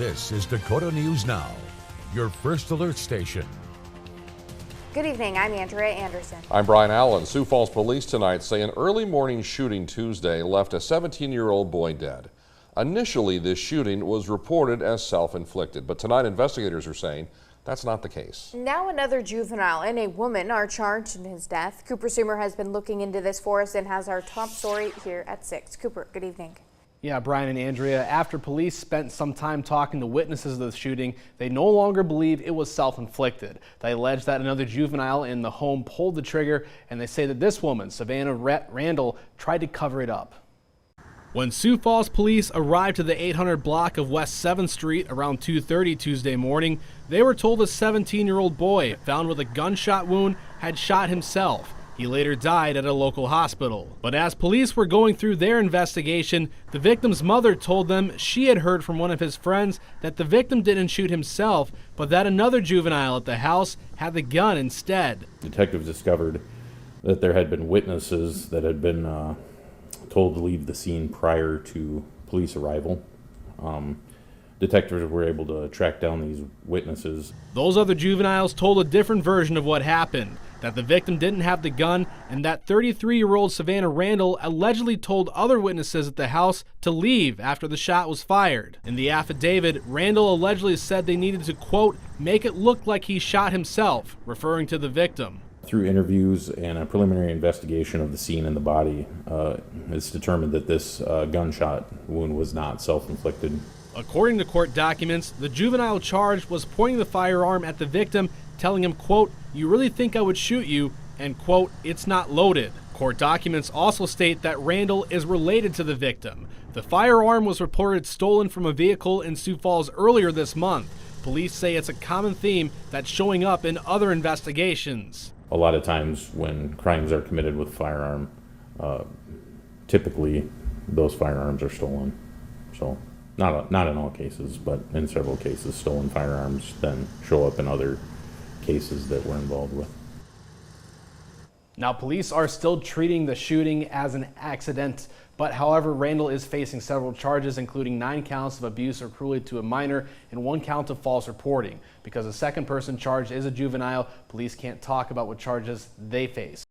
This is Dakota News Now, your first alert station. Good evening, I'm Andrea Anderson. I'm Brian Allen. Sioux Falls police tonight say an early morning shooting Tuesday left a 17-year-old boy dead. Initially, this shooting was reported as self-inflicted, but tonight investigators are saying that's not the case. Now another juvenile and a woman are charged in his death. Cooper Sumer has been looking into this for us and has our top story here at 6. Cooper, good evening. Yeah, Brian and Andrea, after police spent some time talking to witnesses of the shooting, they no longer believe it was self-inflicted. They allege that another juvenile in the home pulled the trigger, and they say that this woman, Savannah Randall, tried to cover it up. When Sioux Falls police arrived to the 800 block of West 7th Street around 2:30 Tuesday morning, they were told a 17-year-old boy found with a gunshot wound had shot himself. He later died at a local hospital. But as police were going through their investigation, the victim's mother told them she had heard from one of his friends that the victim didn't shoot himself, but that another juvenile at the house had the gun instead. Detectives discovered that there had been witnesses that had been told to leave the scene prior to police arrival. Detectives were able to track down these witnesses. Those other juveniles told a different version of what happened, that the victim didn't have the gun, and that 33-year-old Savannah Randall allegedly told other witnesses at the house to leave after the shot was fired. In the affidavit, Randall allegedly said they needed to, quote, make it look like he shot himself, referring to the victim. Through interviews and a preliminary investigation of the scene and the body, it's determined that this gunshot wound was not self-inflicted. According to court documents, the juvenile charged was pointing the firearm at the victim, telling him, quote, you really think I would shoot you, and, quote, it's not loaded. Court documents also state that Randall is related to the victim. The firearm was reported stolen from a vehicle in Sioux Falls earlier this month. Police say it's a common theme that's showing up in other investigations. A lot of times when crimes are committed with firearm, typically those firearms are stolen. So not in all cases, but in several cases, stolen firearms then show up in other cases that we're involved with. Now, police are still treating the shooting as an accident, but however, Randall is facing several charges, including 9 counts of abuse or cruelty to a minor and 1 count of false reporting. Because the second person charged is a juvenile, police can't talk about what charges they face.